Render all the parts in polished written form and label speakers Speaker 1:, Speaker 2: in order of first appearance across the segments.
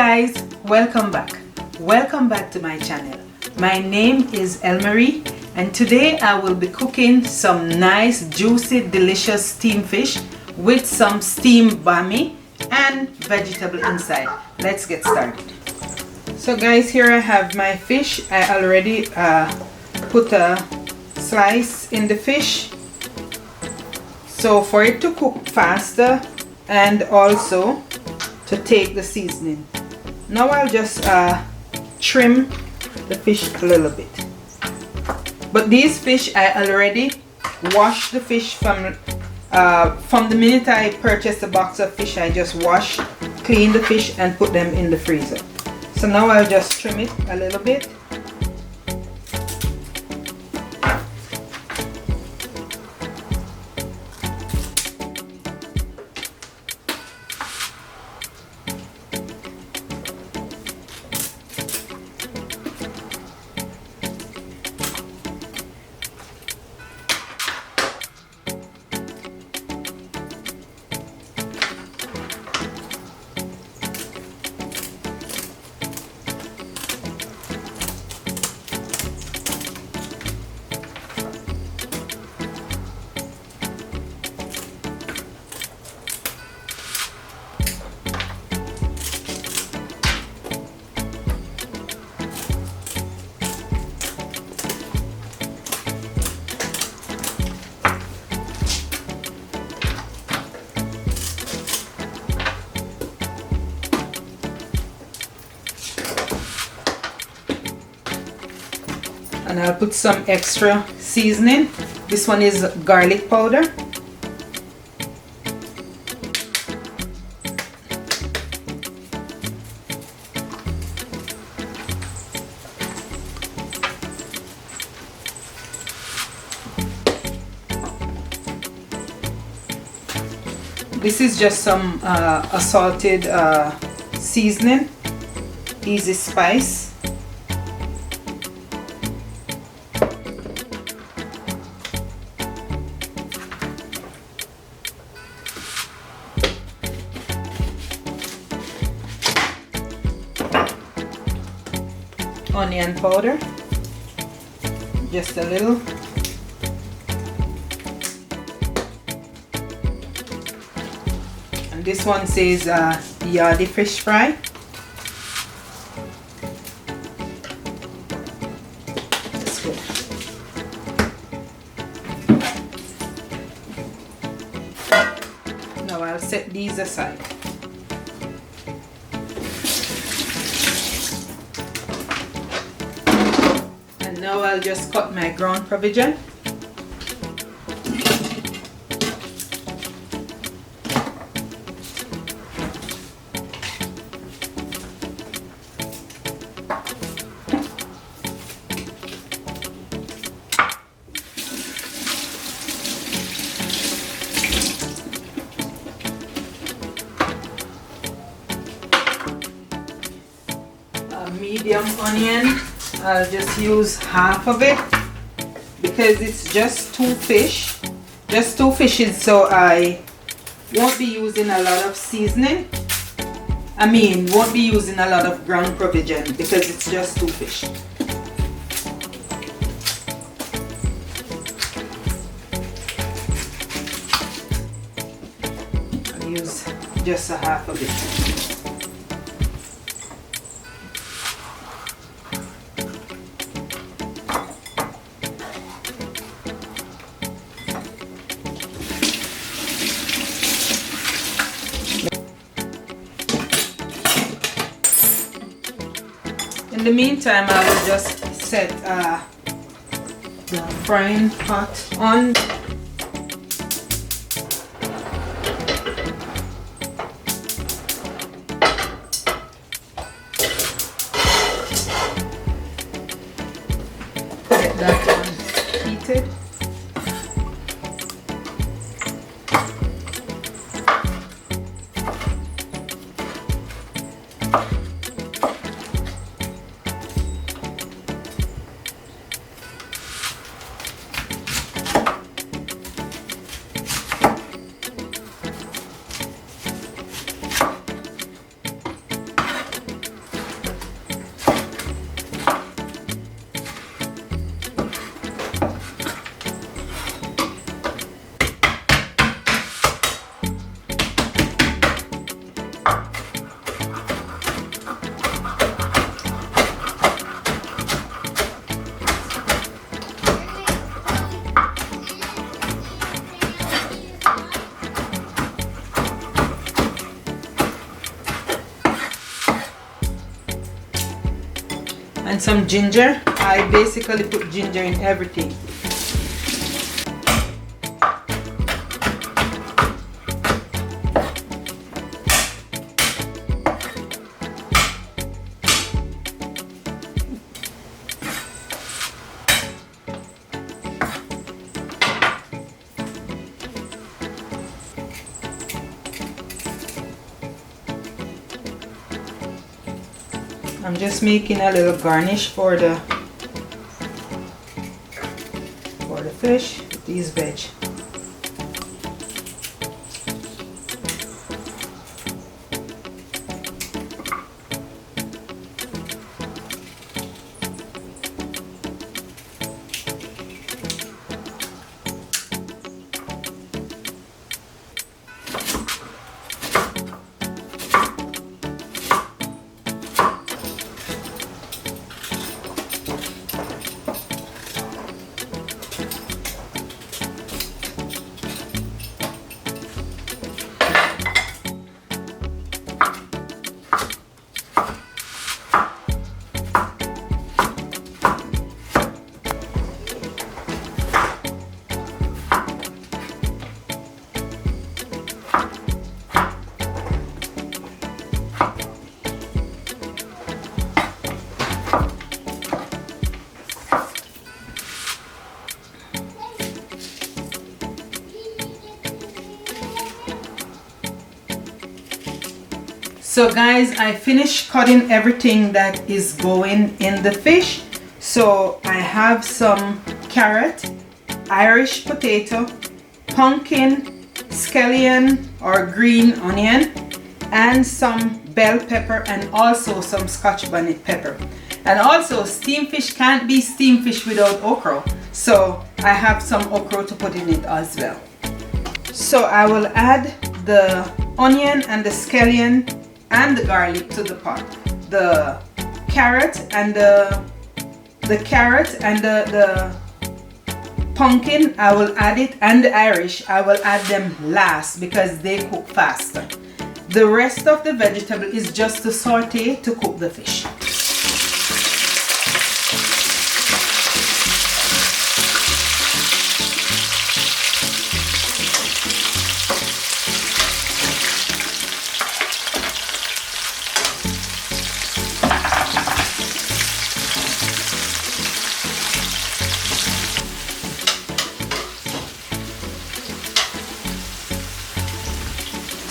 Speaker 1: guys, welcome back to my channel. My name is Elmarie and today I will be cooking some nice juicy delicious steamed fish with some steamed bami and vegetable inside. Let's get started. So guys, here I have my fish. I already put a slice in the fish so for it to cook faster and also to take the seasoning. Now I'll just trim the fish a little bit. But these fish I already washed the fish from the minute I purchased a box of fish. I just washed, cleaned the fish and put them in the freezer. So now I'll just trim it a little bit. And I'll put some extra seasoning. This one is garlic powder. This is just some assorted seasoning, easy spice. Onion powder, just a little. And this one says yardie fish fry. That's good. Now I'll set these aside. Now I'll just cut my ground provision. A medium onion. I'll just use half of it because it's just two fishes, so I won't be using a lot of seasoning. Won't be using a lot of ground provision because it's just two fish. I'll use just a half of it. In the meantime, I will just set the frying pot on. Get that one heated. and some ginger. I basically put ginger in everything. I'm just making a little garnish for the fish with these veg. So guys, I finished cutting everything that is going in the fish. So I have some carrot, Irish potato, pumpkin, scallion or green onion, and some bell pepper, and also some Scotch bonnet pepper. And also, steamed fish can't be steamed fish without okra. So I have some okra to put in it as well. So I will add the onion and the scallion and the garlic to the pot. The carrot and the pumpkin, I will add it, and the Irish, I will add them last because they cook faster. The rest of the vegetable is just to saute to cook the fish.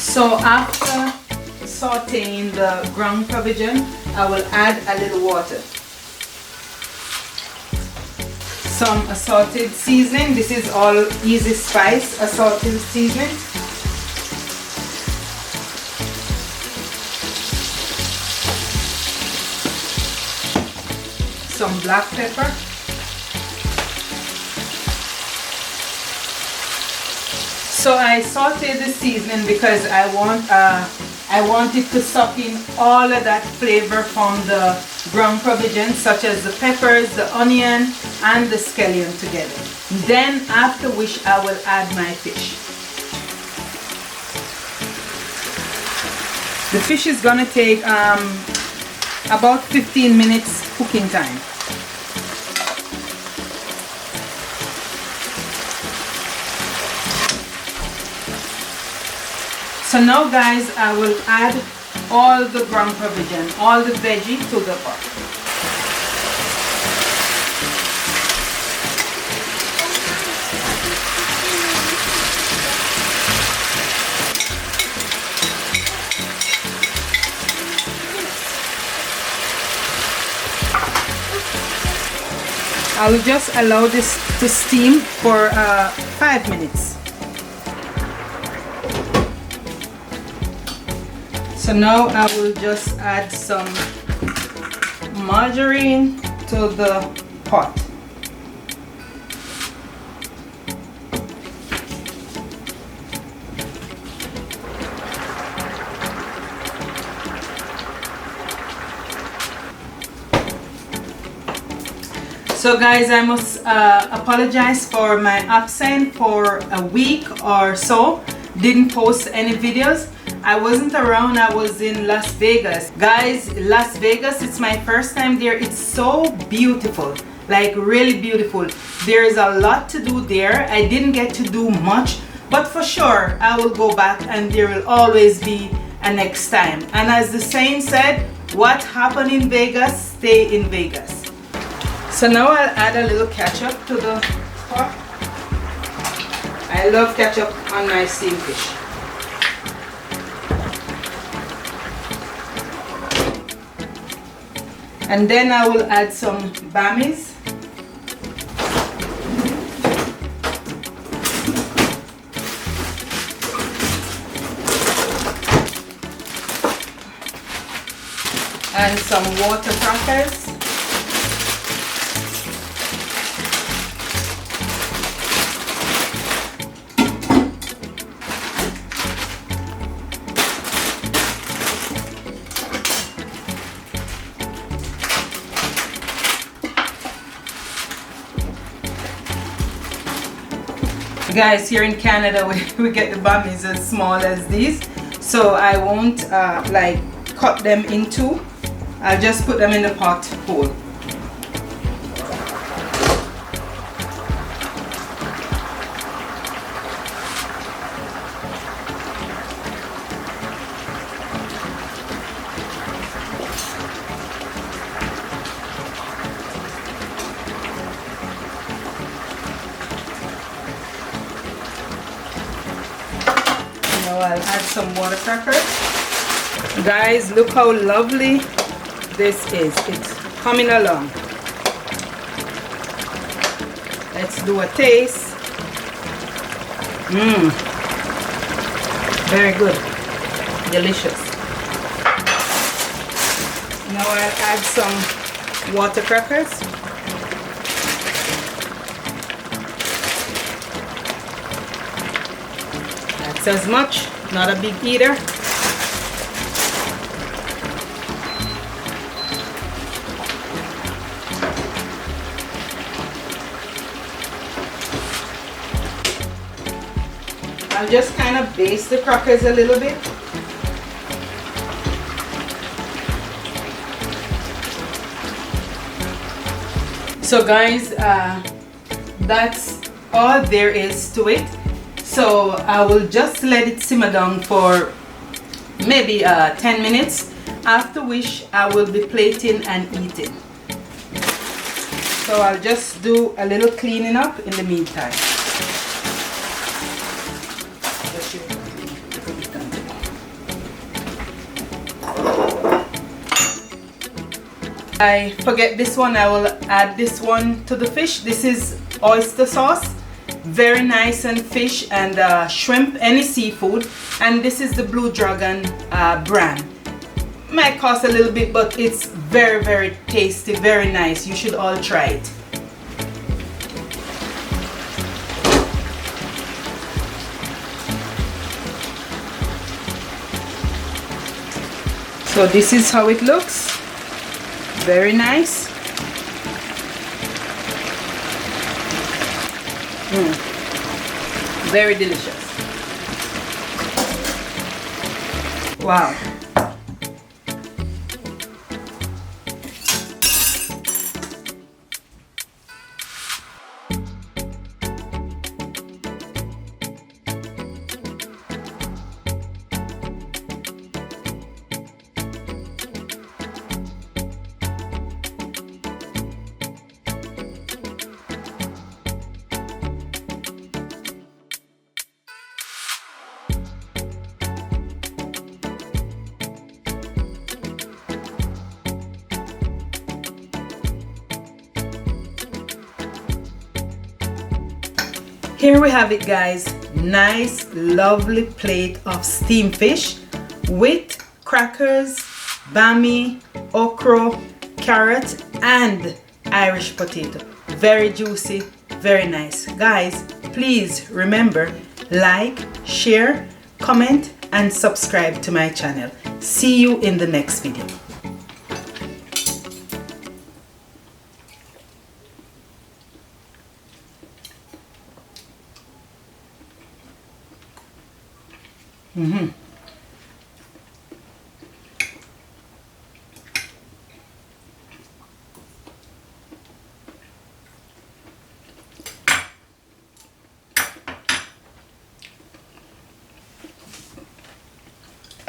Speaker 1: So after sauteing the ground cabbage, I will add a little water. Some assorted seasoning. This is all Easy Spice assorted seasoning. Some black pepper. So I sauteed the seasoning because I want it to suck in all of that flavor from the ground cabbage, such as the peppers, the onion, and the scallion together. Then after which I will add my fish. The fish is gonna take about 15 minutes cooking time. So now guys, I will add all the ground cabbage, all the veggie to the pot. I will just allow this to steam for 5 minutes. So now I will just add some margarine to the pot. So guys, I must apologize for my absence for a week or so. Didn't post any videos. I wasn't around, I was in Las Vegas. Guys, Las Vegas, it's my first time there. It's so beautiful, like really beautiful. There is a lot to do there. I didn't get to do much, but for sure I will go back, and there will always be a next time. And as the saying said, what happened in Vegas, stay in Vegas. So now I'll add a little ketchup to the pot. I love ketchup on my steamed fish. And then I will add some bammies. And some water crackers. Guys, here in Canada we get the bammies as small as these, so I won't like cut them in two. I'll just put them in the pot whole. Now I'll add some water crackers. Guys, look how lovely this is. It's coming along. Let's do a taste. Very good. Delicious. Now I'll add some water crackers. That's as much, not a big eater. I'll just kind of baste the crackers a little bit. So guys, that's all there is to it. So I will just let it simmer down for maybe 10 minutes, after which I will be plating and eating. So I'll just do a little cleaning up in the meantime. I forget this one, I will add this one to the fish. This is oyster sauce, very nice on fish and shrimp, any seafood. And this is the Blue Dragon brand. Might cost a little bit, but it's very, very tasty, very nice. You should all try it. So this is how it looks. Very nice. Very delicious. Wow. Here we have it, guys. Nice, lovely plate of steamed fish with crackers, bami, okra, carrot, and Irish potato. Very juicy, very nice. Guys, please remember, like, share, comment, and subscribe to my channel. See you in the next video.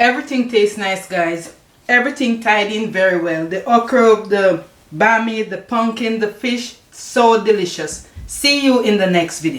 Speaker 1: Everything tastes nice, guys. Everything tied in very well. The okra, the bami, the pumpkin, the fish, so delicious. See you in the next video.